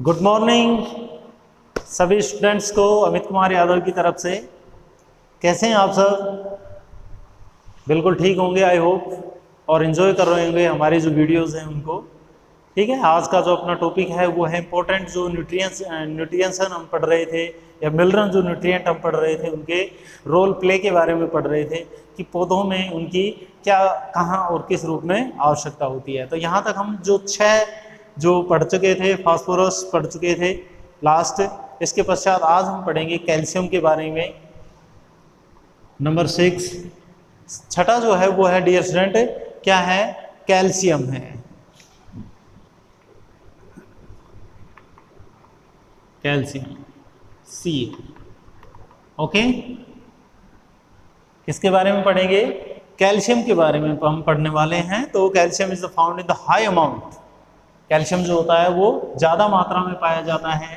Good morning सभी students को अमित कुमार यादव की तरफ से। कैसे हैं आप सब? बिल्कुल ठीक होंगे आई होप, और इन्जॉय कर रहे होंगे हमारी जो वीडियोस हैं उनको। ठीक है, आज का जो अपना टॉपिक है वो है इंपॉर्टेंट जो न्यूट्रिएंट्स हम पढ़ रहे थे, या मिनरल जो न्यूट्रिएंट हम पढ़ रहे थे उनके रोल प्ले के बारे में पढ़ रहे थे कि पौधों में उनकी क्या, कहाँ और किस रूप में आवश्यकता होती है। तो यहाँ तक हम जो 6 जो पढ़ चुके थे, फास्फोरस पढ़ चुके थे लास्ट। इसके पश्चात आज हम पढ़ेंगे कैल्शियम के बारे में, नंबर 6। छठा जो है वो है डियर स्टूडेंट, क्या है? कैल्शियम है। कैल्शियम सी। ओके, किसके बारे में पढ़ेंगे? कैल्शियम के बारे में हम पढ़ने वाले हैं। तो calcium is found in the high amount. Calcium जो होता है वो ज्यादा मात्रा में पाया जाता है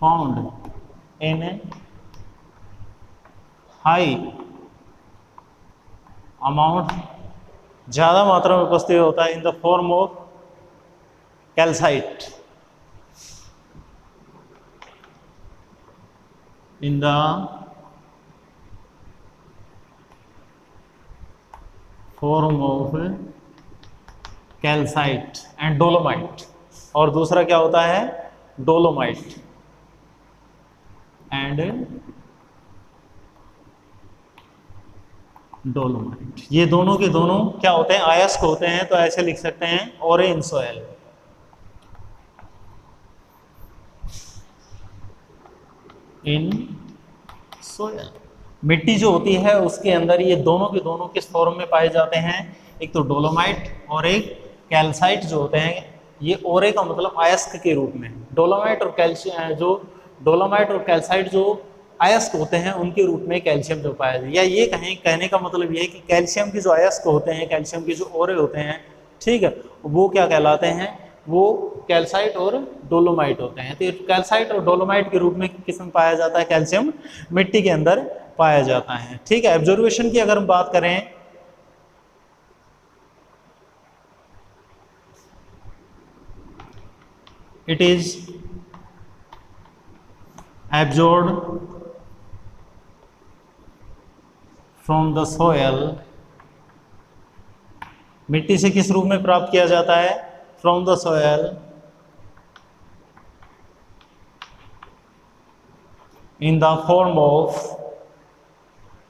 फाउंड इन हाई अमाउंट, ज्यादा मात्रा में उपस्थित होता है in the form of calcite, in the form of calcite and dolomite. और दूसरा क्या होता है? Dolomite and dolomite. ये दोनों के दोनों क्या होते हैं? अयस्क होते हैं। तो ऐसे लिख सकते हैं और इन सोयल। इन सोयल मिट्टी जो होती है उसके अंदर ये दोनों के दोनों किस फॉर्म में पाए जाते हैं? एक तो डोलोमाइट और एक कैल्साइट जो होते हैं। ये ओरे का मतलब अयस्क के रूप में। डोलोमाइट और कैल्शियम जो डोलोमाइट और कैल्साइट जो अयस्क होते हैं उनके रूप में कैल्शियम जो पाया जाए, या ये कहने का मतलब ये है कि कैल्शियम के जो अयस्क होते हैं, कैल्शियम के जो ओरे होते हैं, ठीक है, वो क्या कहलाते हैं? वो कैल्साइट और डोलोमाइट होते हैं। तो कैल्साइट और डोलोमाइट के रूप में किस में पाया जाता है? कैल्शियम मिट्टी के अंदर पाया जाता है। ठीक है, ऑब्जर्वेशन की अगर हम बात करें, it is absorbed from the soil. मिट्टी से किस रूप में प्राप्त किया जाता है? From the soil in the form of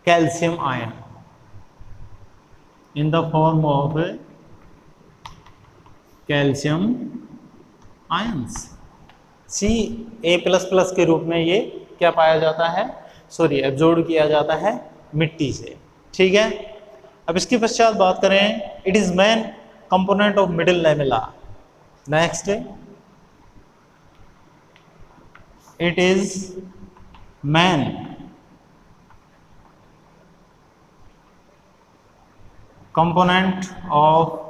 calcium ion, in the form of calcium ions. Ca++ के रूप में ये क्या पाया जाता है? सॉरी, एब्जॉर्ब किया जाता है मिट्टी से। ठीक है, अब इसके पश्चात बात करें, it is main component of middle lamella. Next, it is main component of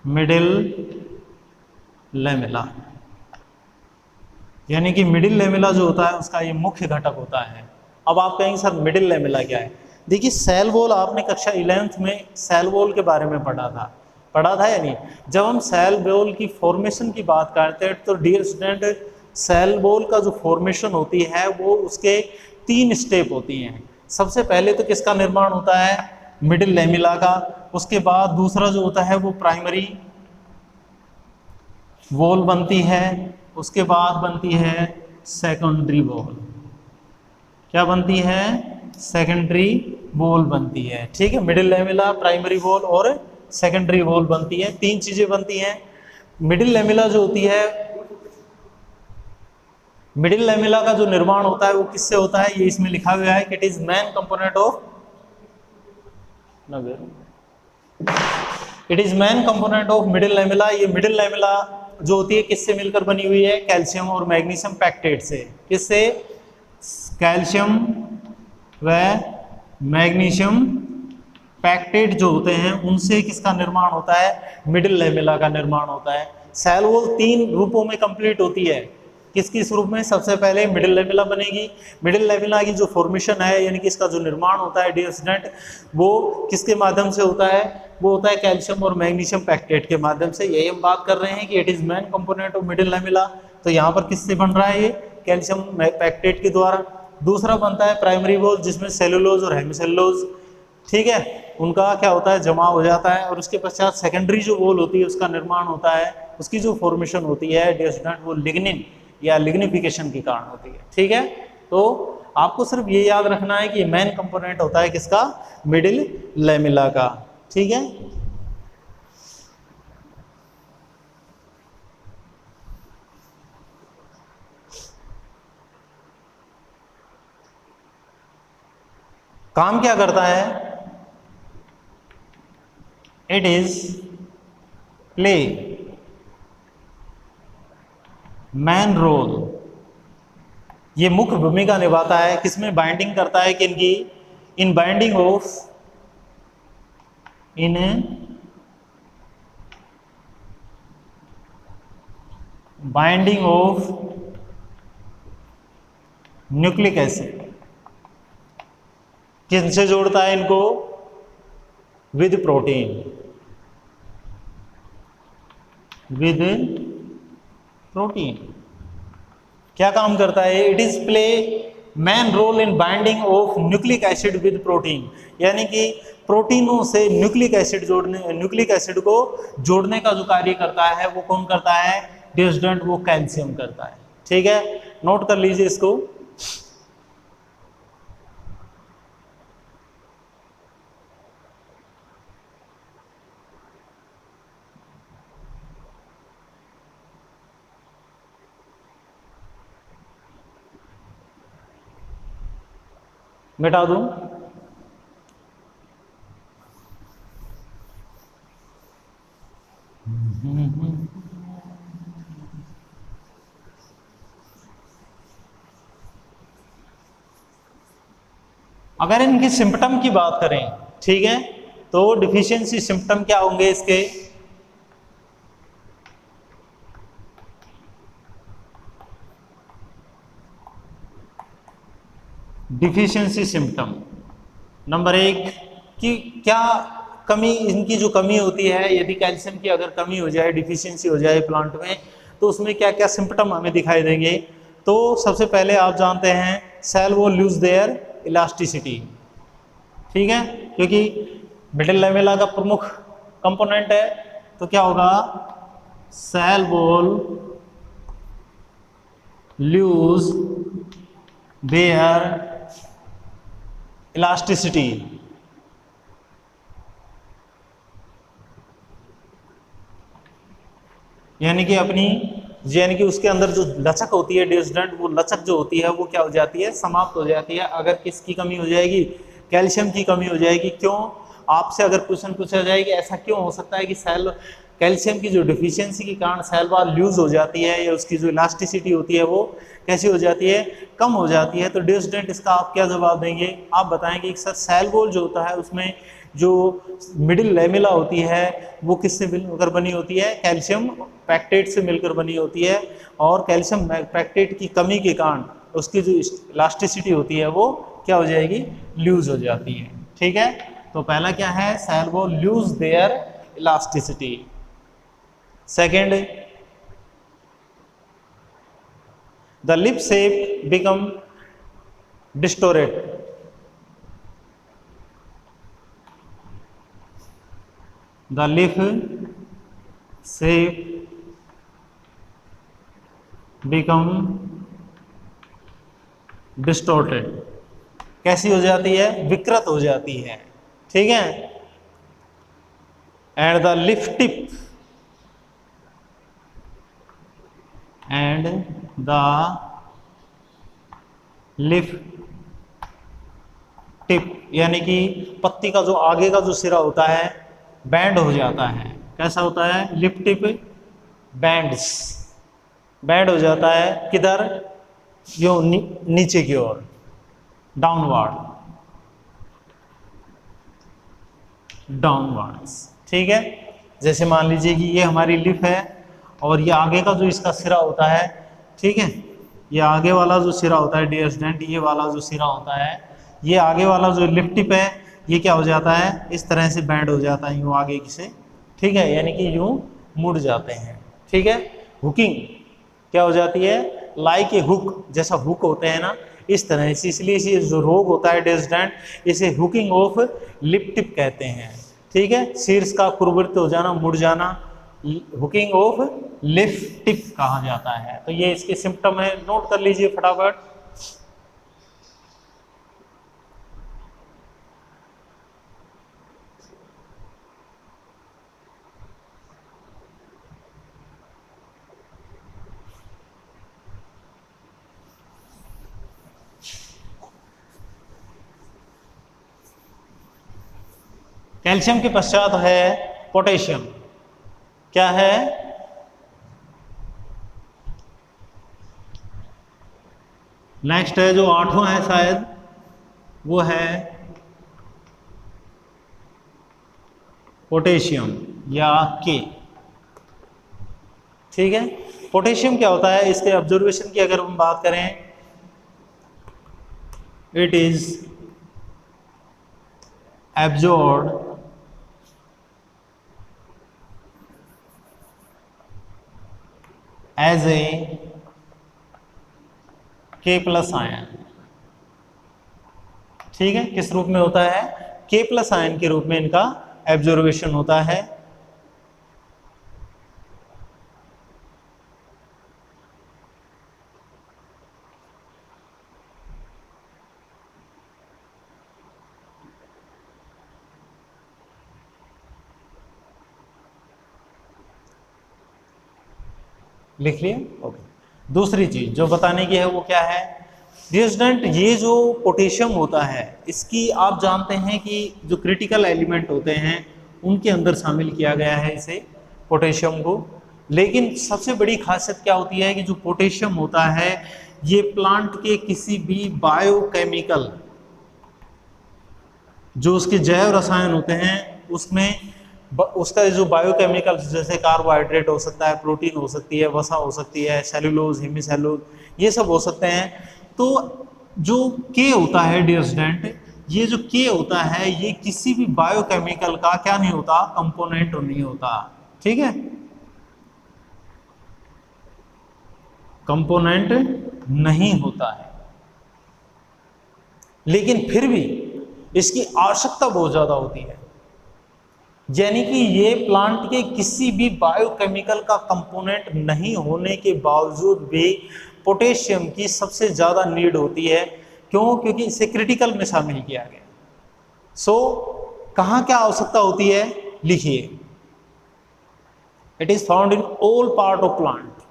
middle lamella. यानी कि मिडिल लैमेला जो होता है उसका ये मुख्य घटक होता है। अब आप कहेंगे सर मिडिल लैमेला क्या है? देखिए, सेल वॉल आपने कक्षा 11th में सेल वॉल के बारे में पढ़ा था या नहीं? जब हम सेल वॉल की फॉर्मेशन की बात करते हैं तो डियर स्टूडेंट, सेल वॉल का जो फॉर्मेशन होती है वो उसके 3 स्टेप होती हैं। सबसे पहले तो किसका निर्माण होता है? मिडिल लैमेला का। उसके बाद दूसरा जो होता है वो प्राइमरी वॉल बनती है। उसके बाद बनती है सेकेंडरी वॉल। क्या बनती है? सेकेंडरी वॉल बनती है। ठीक है, मिडिल लैमेला, प्राइमरी वॉल और सेकेंडरी वॉल बनती है। 3 चीजें बनती हैं। मिडिल लैमेला जो होती है, मिडिल लैमेला का जो निर्माण होता है वो किससे होता है? ये इसमें लिखा हुआ है कि it is main component of, it is main component of middle lamella. ये मिडिल लैमेला जो होती है किससे मिलकर बनी हुई है? कैल्शियम और मैग्नीशियम पैक्टेट से। किससे? कैल्शियम व मैग्नीशियम पैक्टेट जो होते हैं उनसे किसका निर्माण होता है? मिडिल लैमेला का निर्माण होता है। सेल वॉल 3 रूपों में कंप्लीट होती है। किस किस रूप में? सबसे पहले मिडिल लेमिला बनेगी। मिडिल लेमिला की जो फॉर्मेशन है यानी कि इसका जो निर्माण होता है डियर स्टूडेंट, वो किसके माध्यम से होता है? वो होता है कैल्शियम और मैग्नीशियम पैक्टेट के माध्यम से। यही हम बात कर रहे हैं कि it is main component of middle lamella. तो यहाँ पर किससे बन रहा है? ये कैल्शियम पैक्टेट के द्वारा। दूसरा बनता है प्राइमरी वॉल, जिसमें सेलुलोज और हेमिसेलुलोज, ठीक है, उनका क्या होता है? जमा हो जाता है। और उसके पश्चात सेकेंडरी जो वॉल होती है उसका निर्माण होता है, उसकी जो फॉर्मेशन होती है डियर स्टूडेंट, वो लिग्निन या लिग्निफिकेशन के कारण होती है, ठीक है। तो आपको सिर्फ ये याद रखना है कि मेन कंपोनेंट होता है किसका? मिडिल लेमिला का, ठीक है। काम क्या करता है? It is play main role, ये मुख्य भूमिका निभाता है। किसमें? बाइंडिंग करता है, किनकी? In binding of nucleic acid. किनसे जोड़ता है इनको? With protein, with protein. क्या काम करता है? It is play main role in binding of nucleic acid with protein, यानी कि प्रोटीनों से न्यूक्लिक एसिड न्यूक्लिक एसिड को जोड़ने का जो कार्य करता है वो कौन करता है डियर स्टूडेंट? वो कैल्शियम करता है, ठीक है। नोट कर लीजिए इसको। मिटा दूं? अगर इनकी सिम्पटम की बात करें, ठीक है, तो डिफिशियंसी सिम्पटम क्या होंगे इसके? डिफिशियंसी सिम्पटम नंबर 1 कि क्या कमी, इनकी जो कमी होती है, यदि कैल्शियम की अगर कमी हो जाए, डिफिशियंसी हो जाए प्लांट में, तो उसमें क्या क्या सिम्पटम हमें दिखाई देंगे? तो सबसे पहले आप जानते हैं सेल वो लूज देयर इलास्टिसिटी, ठीक है, क्योंकि मिडिल लेमिला का प्रमुख कंपोनेंट है। तो क्या होगा? Cell wall lose their elasticity, यानी कि उसके अंदर जो लचक होती है डियर स्टूडेंट, वो लचक जो होती है वो क्या हो जाती है? समाप्त हो जाती है। अगर किसकी कमी हो जाएगी? कैल्शियम की कमी हो जाएगी। क्यों? आपसे अगर क्वेश्चन पूछा जाए कि ऐसा क्यों हो सकता है कि सेल कैल्शियम की जो डिफिशियंसी के कारण सेल वॉल लूज हो जाती है या उसकी जो इलास्टिसिटी होती है वो कैसी हो जाती है? कम हो जाती है। तो डियर स्टूडेंट इसका आप क्या जवाब देंगे? आप बताएंगे कि सर सेल वॉल जो होता है उसमें जो मिडिल लेमिला होती है वो किससे मिलकर बनी होती है? कैल्शियम पैक्टेट से मिलकर बनी होती है, और कैल्शियम पैक्टेट की कमी के कारण उसकी जो इलास्टिसिटी होती है वो क्या हो जाएगी? लूज हो जाती है, ठीक है। तो पहला क्या है? Cell wall lose their elasticity. Second, the lip shape become distorted, the lip shape become distorted, कैसी हो जाती है? विकृत हो जाती है, ठीक है। and the lip tip and the लिफ टिप, यानी कि पत्ती का जो आगे का जो सिरा होता है बैंड हो जाता है। कैसा होता है? लिप टिप बैंड हो जाता है। किधर? यो नीचे की ओर, डाउनवर्ड्स, ठीक है। जैसे मान लीजिए कि ये हमारी लिप है और ये आगे का जो इसका सिरा होता है, ठीक है। ये आगे वाला जो सिरा होता है डियर स्टूडेंट, ये वाला जो सिरा होता है, ये आगे वाला जो लिप टिप है, ये क्या हो जाता है, इस तरह से बैंड हो जाता है यूँ आगे से, ठीक है, यानी कि यूँ मुड़ जाते हैं, ठीक है। हुकिंग क्या हो जाती है, लाइक ए हुक, जैसा हुक होते हैं ना, इस तरह से, इसलिए इसे जो रोग होता है डियर स्टूडेंट, इसे हुकिंग ऑफ लिप टिप कहते हैं, ठीक है। शीर्ष का कुरवृत्त हो जाना, मुड़ जाना, हुकिंग ऑफ लिप टिप कहा जाता है। तो ये इसके सिम्टम है, नोट कर लीजिए फटाफट। कैल्शियम के पश्चात है पोटेशियम। क्या है, नेक्स्ट है जो 8वां है शायद, वो है पोटेशियम या के, ठीक है। पोटेशियम क्या होता है, इसके ऑब्जर्वेशन की अगर हम बात करें, it is absorbed as a K+ ion, ठीक है। किस रूप में होता है, K+ आयन के रूप में इनका एब्जॉर्वेशन होता है। लिख लिए, ओके। दूसरी चीज जो बताने की है वो क्या है डियर स्टूडेंट, ये जो पोटेशियम होता है, इसकी आप जानते हैं कि जो क्रिटिकल एलिमेंट होते हैं उनके अंदर शामिल किया गया है इसे, पोटेशियम को। लेकिन सबसे बड़ी खासियत क्या होती है कि जो पोटेशियम होता है, ये प्लांट के किसी भी बायोकेमिकल, जो उसके जैव रसायन होते हैं उसमें, उसका जो बायोकेमिकल, जैसे कार्बोहाइड्रेट हो सकता है, प्रोटीन हो सकती है, वसा हो सकती है, सेलुलोज, हेमीसेलुलोज, ये सब हो सकते हैं। तो जो के होता है डियर स्टूडेंट, ये जो के होता है, ये किसी भी बायोकेमिकल का क्या नहीं होता, कंपोनेंट नहीं होता, ठीक है, कंपोनेंट नहीं होता है। लेकिन फिर भी इसकी आवश्यकता बहुत ज्यादा होती है, यानी कि ये प्लांट के किसी भी बायोकेमिकल का कंपोनेंट नहीं होने के बावजूद भी पोटेशियम की सबसे ज़्यादा नीड होती है। क्यों, क्योंकि इसे क्रिटिकल में शामिल किया गया। सो कहाँ क्या आवश्यकता होती है, लिखिए, it is found in all part of plant.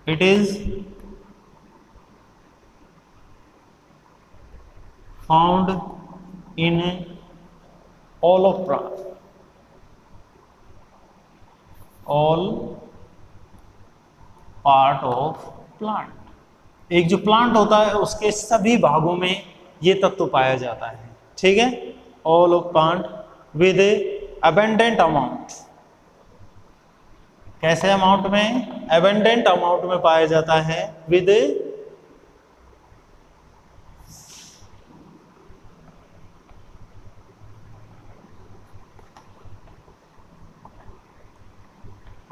It is found in all of plant, all part of plant। एक जो प्लांट होता है उसके सभी भागों में ये तत्व पाया जाता है, ठीक है। All of plant with abundant amount, कैसे अमाउंट में, अबेंडेंट अमाउंट में पाया जाता है, विद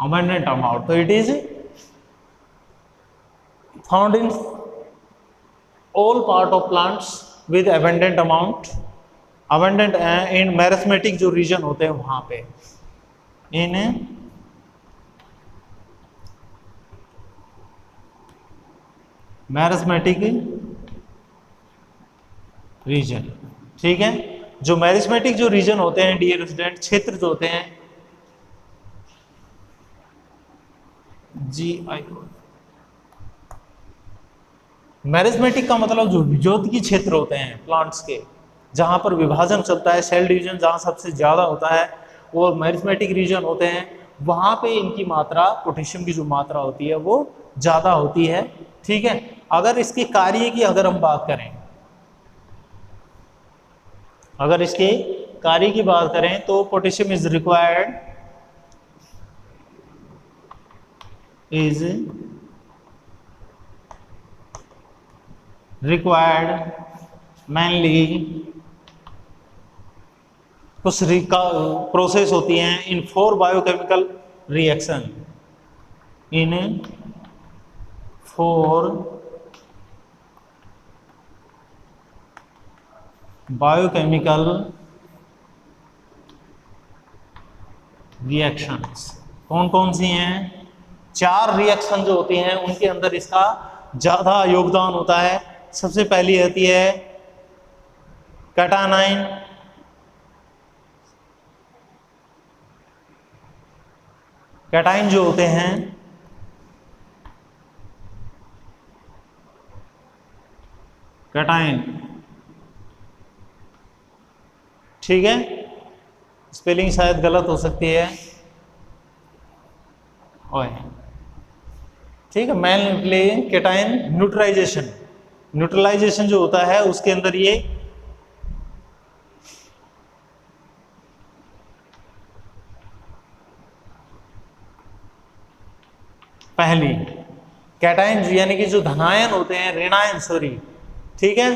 abundant amount। तो it is found in all part of plants with abundant amount, abundant in meristematic जो रीजन होते हैं वहां पे, इन मेरिस्मेटिक रीजन, ठीक है। जो मेरिस्मेटिक जो रीजन होते हैं डियर स्टूडेंट, क्षेत्र जो होते हैं, GI, मैरिस्मेटिक का मतलब जो विद्युतीय क्षेत्र होते हैं प्लांट्स के, जहां पर विभाजन चलता है, सेल डिवीजन जहां सबसे ज्यादा होता है, वो मैरिस्मेटिक रीजन होते हैं। वहां पे इनकी मात्रा, पोटेशियम की जो मात्रा होती है वो ज्यादा होती है, ठीक है। अगर इसके कार्य की अगर हम बात करें, अगर इसके कार्य की बात करें तो potassium is required is required mainly कुछ प्रोसेस होती हैं इन 4 बायोकेमिकल रिएक्शन, इन 4 बायोकेमिकल रिएक्शंस। कौन कौन सी हैं? 4 रिएक्शन जो होती हैं उनके अंदर इसका ज़्यादा योगदान होता है। सबसे पहली होती है कैटानाइन, कैटाइन जो होते हैं कैटाइन, ठीक है, स्पेलिंग शायद गलत हो सकती है, ओए ठीक है, मेन कैटाइन न्यूट्रलाइजेशन, न्यूट्रलाइजेशन जो होता है उसके अंदर ये पहली कैटाइन यानी कि जो धनायन होते हैं, ऋणायन सॉरी, ठीक है,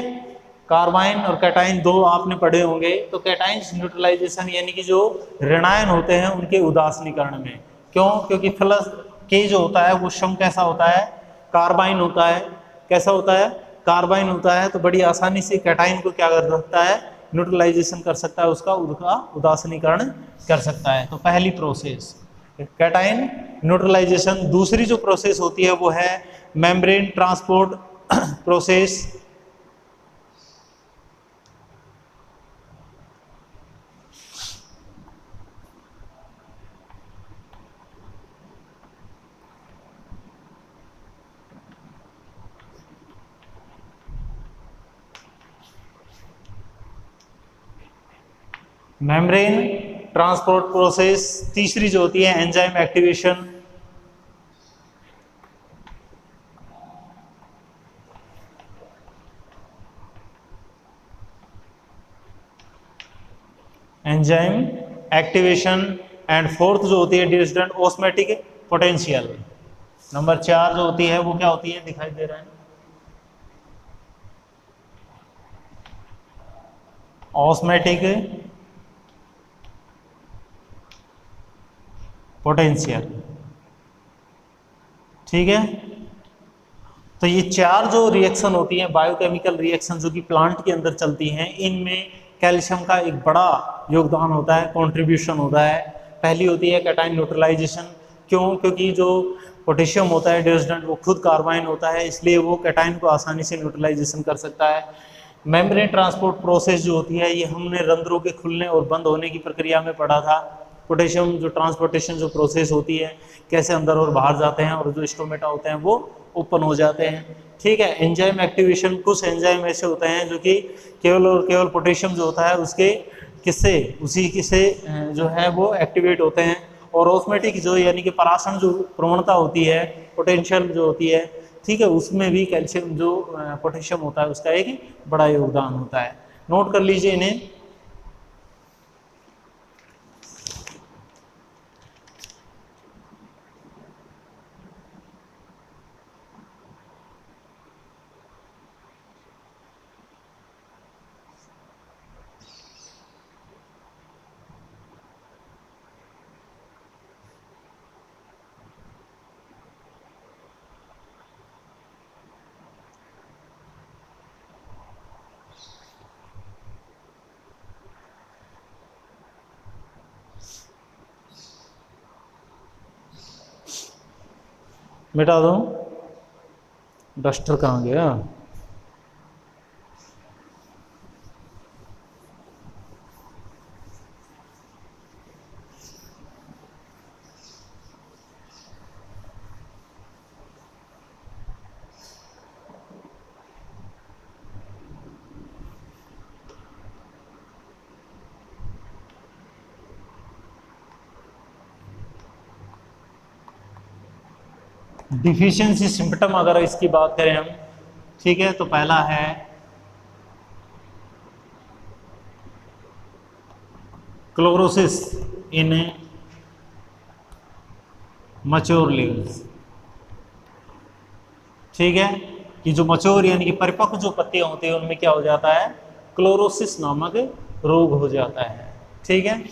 कार्बाइन और कैटाइन 2 आपने पढ़े होंगे। तो कैटाइन न्यूट्रलाइजेशन यानी कि जो ऋणायन होते हैं उनके उदासीनीकरण में। क्यों? क्योंकि प्लस के जो होता है वो सम कैसा होता है? कार्बाइन होता है। कैसा होता है? कार्बाइन होता है। तो बड़ी आसानी से कैटाइन को क्या कर सकता है? न्यूट्रलाइजेशन कर सकता है, उसका उदासीनीकरण कर सकता है। तो पहली प्रोसेस कैटाइन न्यूट्रलाइजेशन। दूसरी जो प्रोसेस होती है वो है membrane transport process. Membrane transport process. तीसरी जो होती है enzyme activation. Enzyme activation. And fourth जो होती है dear student osmotic potential. Number 4 जो होती है वो क्या होती है? दिखाई दे रहा है ऑस्मेटिक पोटेंशियल, ठीक है। तो ये 4 जो रिएक्शन होती हैं बायोकेमिकल रिएक्शन जो कि प्लांट के अंदर चलती हैं, इनमें कैल्शियम का एक बड़ा योगदान होता है, कंट्रीब्यूशन होता है। पहली होती है कैटाइन न्यूट्रलाइजेशन। क्यों? क्योंकि जो पोटेशियम होता है डियर स्टूडेंट वो खुद कार्बाइन होता है, इसलिए वो कैटाइन को आसानी से न्यूट्रलाइजेशन कर सकता है। मेम्ब्रेन ट्रांसपोर्ट प्रोसेस जो होती है ये हमने रंध्रों के खुलने और बंद होने की प्रक्रिया में पढ़ा था। पोटेशियम जो ट्रांसपोर्टेशन जो प्रोसेस होती है, कैसे अंदर और बाहर जाते हैं और जो स्टोमेटा होते हैं वो ओपन हो जाते हैं, ठीक है। एंजाइम एक्टिवेशन, कुछ एंजाइम ऐसे होते हैं जो कि केवल और केवल पोटेशियम जो होता है उसके उसी किससे जो है वो एक्टिवेट होते हैं। और ऑस्मेटिक जो यानी कि परासरण जो प्रवणता होती है, पोटेंशियल जो होती है, ठीक है, उसमें भी कैल्शियम जो पोटेशियम होता है उसका एक बड़ा योगदान होता है। नोट कर लीजिए इन्हें। मिटा दूं? डस्टर कहाँ गया? डिफिशियंसी सिम्पटम अगर इसकी बात करें हम, ठीक है, तो पहला है क्लोरोसिस इन मैच्योर लीव्स, ठीक है, कि जो मच्योर यानी कि परिपक्व जो पत्तियां होती है उनमें क्या हो जाता है, क्लोरोसिस नामक रोग हो जाता है। ठीक है,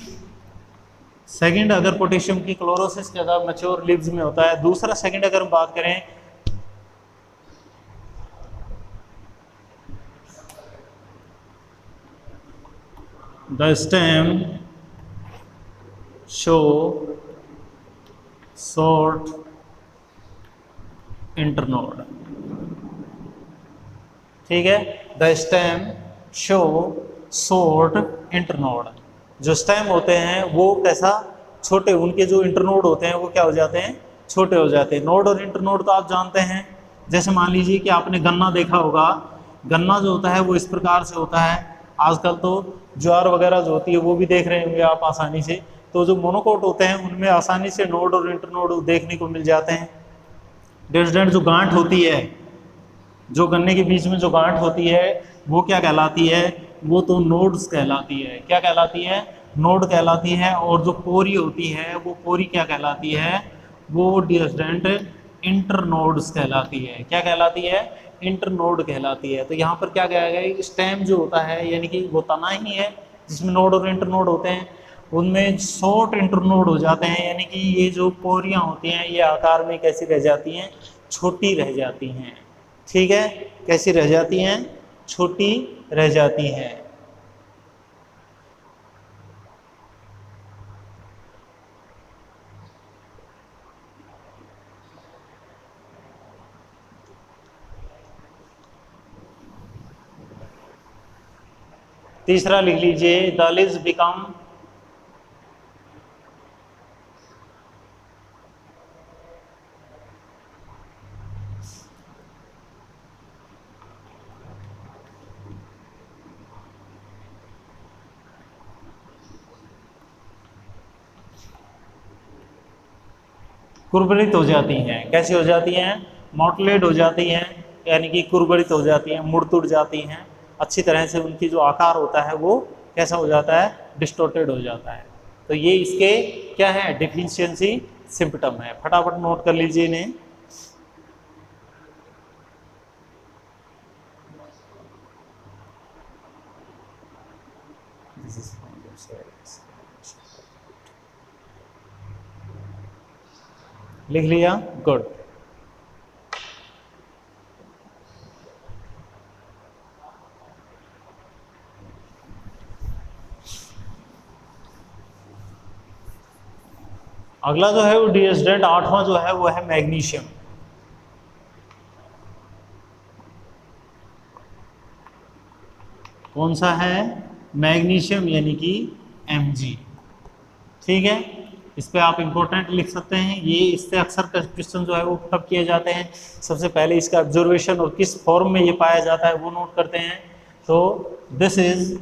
सेकंड अगर पोटेशियम की क्लोरोसिस के अगर मैच्योर लीव्स में होता है। दूसरा सेकंड अगर हम बात करें the stem show short internode. ठीक है, the stem show short internode. जो स्टेम होते हैं वो कैसा, छोटे, उनके जो इंटरनोड होते हैं वो क्या हो जाते हैं, छोटे हो जाते हैं। नोड और इंटरनोड तो आप जानते हैं, जैसे मान लीजिए कि आपने गन्ना देखा होगा, गन्ना जो होता है वो इस प्रकार से होता है। आजकल तो ज्वार वगैरह जो होती है वो भी देख रहे होंगे आप आसानी से। तो जो मोनोकोट होते हैं उनमें आसानी से नोड और इंटरनोड देखने को मिल जाते हैं। डेस्डेंट जो गांठ होती है, जो गन्ने के बीच में जो गांठ होती है वो क्या कहलाती है, वो तो नोड्स कहलाती है। क्या कहलाती है, नोड कहलाती है। और जो पोरी होती है वो पोरी क्या कहलाती है, वो डिस्टेंट इंटरनोड्स कहलाती है। क्या कहलाती है, इंटरनोड कहलाती है। तो यहाँ पर क्या कहा गया है, स्टेम जो होता है यानी कि वो तना ही है जिसमें नोड और इंटरनोड होते हैं, उनमें शॉर्ट इंटरनोड हो जाते हैं, यानी कि ये जो पोरियां होती हैं ये आकार में कैसी रह जाती हैं, छोटी रह जाती हैं। ठीक है, कैसी रह जाती हैं, छोटी रह जाती हैं। तीसरा लिख लीजिए, द लीव्स बिकम कुरबरित हो जाती हैं। कैसी हो जाती हैं, मोटलेट हो जाती हैं, यानी कि कुरबरित हो जाती हैं, मुड़ तुड़ जाती हैं। अच्छी तरह से उनकी जो आकार होता है वो कैसा हो जाता है, डिस्टोर्टेड हो जाता है। तो ये इसके क्या है, डिफिशियंसी सिम्पटम है। फटाफट नोट कर लीजिए इन्हें। लिख लिया, गुड। अगला जो है वो डिएस्डेंट आठवां जो है वो है मैग्नीशियम। कौन सा है, मैग्नीशियम यानी कि Mg। ठीक है, इस पे आप इंपॉर्टेंट लिख सकते हैं। ये इससे अक्सर क्वेश्चन जो है वो पुटअप किए जाते हैं। सबसे पहले इसका ऑब्जर्वेशन और किस फॉर्म में ये पाया जाता है वो नोट करते हैं। तो दिस इज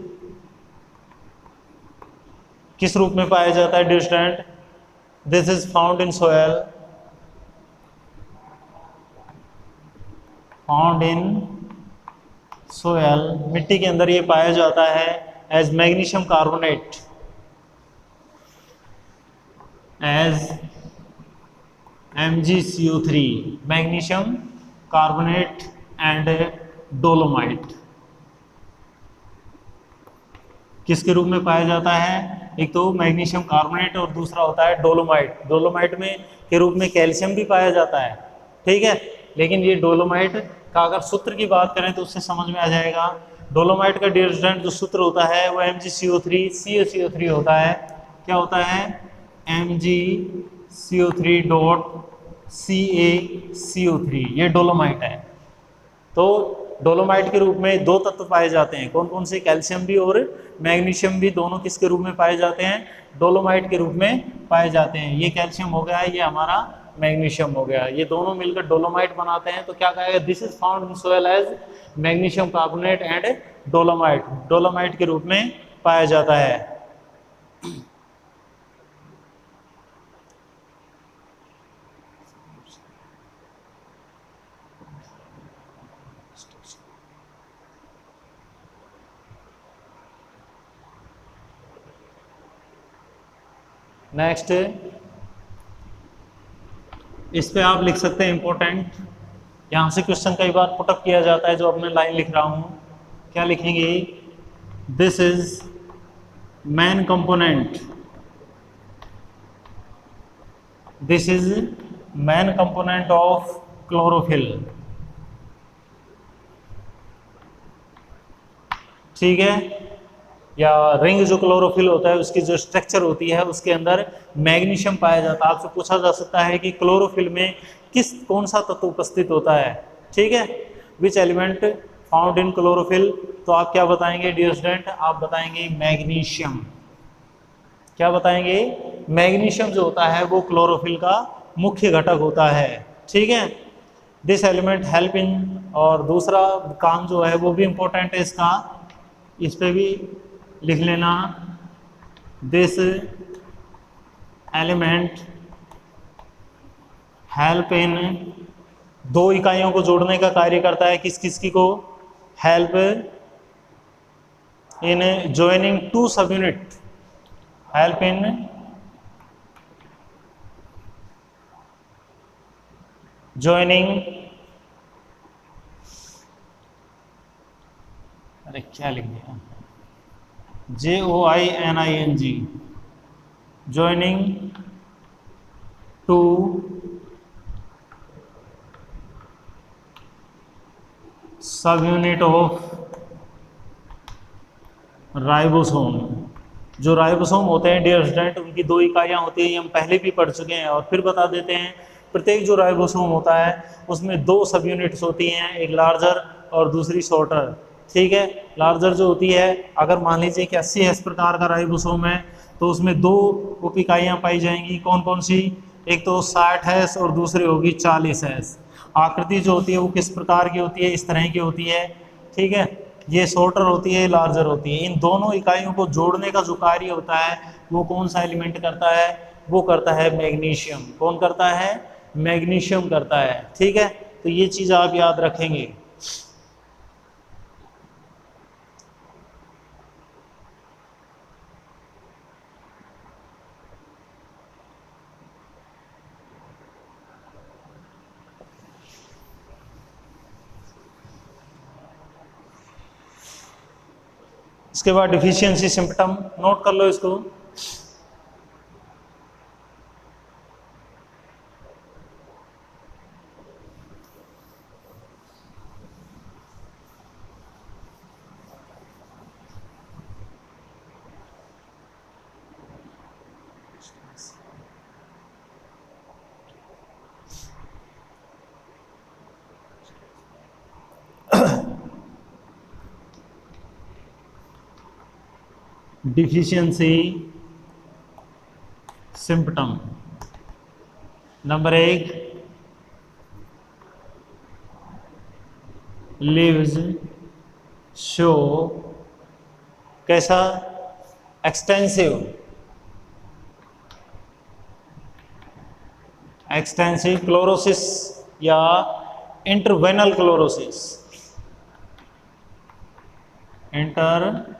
किस रूप में पाया जाता है distant, this is found in soil, found in soil, मिट्टी के अंदर ये पाया जाता है as magnesium carbonate, as MgCO3, magnesium carbonate and dolomite. किसके रूप में पाया जाता है, एक तो मैग्नीशियम कार्बोनेट और दूसरा होता है डोलोमाइट। डोलोमाइट में के रूप में कैल्शियम भी पाया जाता है। ठीक है, लेकिन ये डोलोमाइट का अगर सूत्र की बात करें तो उससे समझ में आ जाएगा। डोलोमाइट का डिस्टेंट जो सूत्र होता है वो MgCO3 CaCO3 होता है। क्या होता है, MgCO3 डॉट CaCO3, ये डोलोमाइट है। तो डोलोमाइट के रूप में दो तत्व पाए जाते हैं, कौन कौन से, कैल्शियम भी और मैग्नीशियम भी, दोनों किसके रूप में पाए जाते हैं, डोलोमाइट के रूप में पाए जाते हैं। ये कैल्शियम हो गया, ये हमारा मैग्नीशियम हो गया, ये दोनों मिलकर डोलोमाइट बनाते हैं। तो क्या कहेगा, this is found in soil as magnesium carbonate and dolomite, dolomite के रूप में पाया जाता है। नेक्स्ट, इस पे आप लिख सकते हैं इंपॉर्टेंट, यहाँ से क्वेश्चन कई बार पुटअप किया जाता है, जो अब मैं लाइन लिख रहा हूँ, क्या लिखेंगे, this is main component, this is main component of chlorophyll. ठीक है, या रिंग जो क्लोरोफिल होता है उसकी जो स्ट्रक्चर होती है उसके अंदर मैग्नीशियम पाया जाता है। आपसे पूछा जा सकता है कि क्लोरोफिल में कौन सा तत्व उपस्थित होता है। ठीक है, which element found in chlorophyll, तो आप क्या बताएंगे डियर स्टूडेंट, आप बताएंगे मैग्नीशियम। क्या बताएंगे, मैग्नीशियम जो होता है वो क्लोरोफिल का मुख्य घटक होता है। ठीक है, दिस एलिमेंट हेल्प इन, और दूसरा काम जो है वो भी इंपॉर्टेंट है इसका, इस पे भी लिख लेना, दिस एलिमेंट हेल्प इन, दो इकाइयों को जोड़ने का कार्य करता है, किस किस की को, हेल्प इन ज्वाइनिंग टू सब यूनिट, हेल्प इन ज्वाइनिंग, अरे क्या लिख दिया, JOINING, ज्वाइनिंग टू सब यूनिट ऑफ राइबोसोम। जो राइबोसोम होते हैं डियर स्टूडेंट, उनकी दो इकाइयाँ होती हैं, ये हम पहले भी पढ़ चुके हैं और फिर बता देते हैं। प्रत्येक जो राइबोसोम होता है उसमें दो सब यूनिट्स होती हैं, एक लार्जर और दूसरी शॉर्टर। ठीक है, लार्जर जो होती है, अगर मान लीजिए कि 80 प्रकार का राइबोसोम है तो उसमें दो उप इकाइयाँ पाई जाएंगी, कौन कौन सी, एक तो 60 और दूसरी होगी 40। आकृति जो होती है वो किस प्रकार की होती है, इस तरह की होती है। ठीक है, ये शॉर्टर होती है, लार्जर होती है। इन दोनों इकाइयों को जोड़ने का जो कार्य होता है वो कौन सा एलिमेंट करता है, वो करता है मैग्नीशियम। कौन करता है, मैग्नीशियम करता है। ठीक है, तो ये चीज़ आप याद रखेंगे। इसके बाद डिफिशियंसी सिम्पटम नोट कर लो इसको। Deficiency symptom number 1, leaves show कैसा, एक्सटेंसिव क्लोरोसिस या इंटरवेनल क्लोरोसिस, इंटरवेनल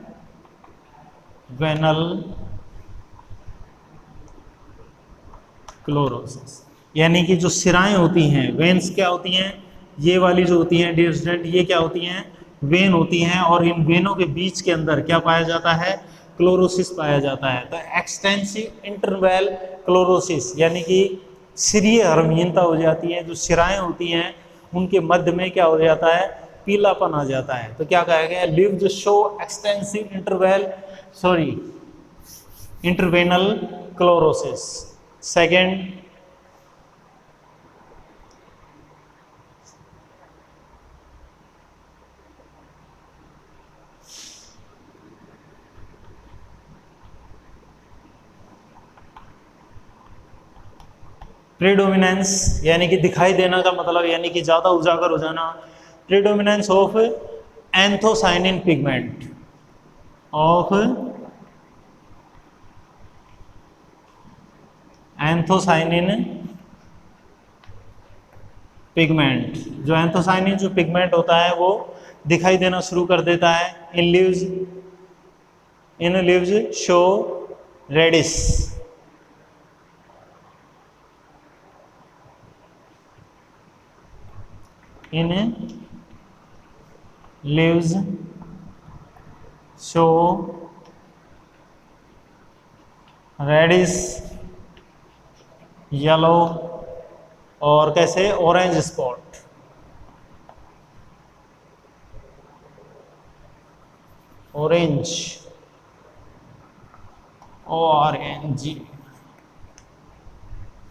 क्लोरोसिस, यानी कि जो सिराएं होती हैं, वेन्स क्या होती हैं, ये वाली जो होती हैं डियर स्टूडेंट, ये क्या होती हैं, वेन होती हैं, और इन वेनों के बीच के अंदर क्या पाया जाता है, क्लोरोसिस पाया जाता है। तो एक्सटेंसिव इंटरवेल क्लोरोसिस यानी कि सिरीय हरमहीनता हो जाती है, जो सिराएं होती हैं उनके मध्य में क्या हो जाता है, पीलापन आ जाता है। तो क्या कहा गया, leaves show extensive interveinal chlorosis. Second, predominance यानी कि दिखाई देना का मतलब यानी कि ज़्यादा उजागर हो जाना, predominance of anthocyanin pigment, of anthocyanin pigment. जो एंथोसाइनिन जो पिगमेंट होता है वो दिखाई देना शुरू कर देता है in leaves show reddish. In leaves show reddish yellow और कैसे orange spot. Orange ORNG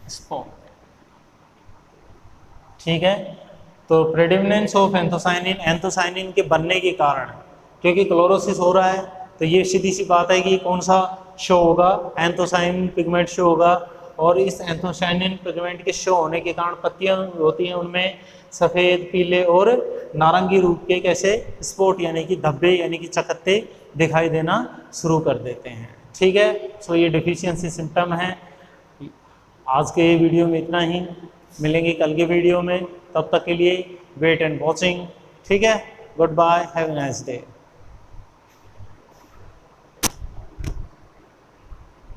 spot. ठीक है, तो प्रेडोमिनेंस ऑफ एंथोसाइनिन, एंथोसाइनिन के बनने के कारण, क्योंकि क्लोरोसिस हो रहा है तो ये सीधी सी बात है कि कौन सा शो होगा, एंथोसाइनिन पिगमेंट शो होगा। और इस एंथोसाइनिन पिगमेंट के शो होने के कारण पत्तियां होती हैं उनमें सफ़ेद, पीले और नारंगी रूप के कैसे स्पॉट यानी कि धब्बे यानी कि चकत्ते दिखाई देना शुरू कर देते हैं। ठीक है, सो ये डिफिशियंसी सिम्टम है। आज के वीडियो में इतना ही, मिलेंगे कल के वीडियो में, तब तक के लिए वेट एंड वॉचिंग। ठीक है, goodbye, have a nice day.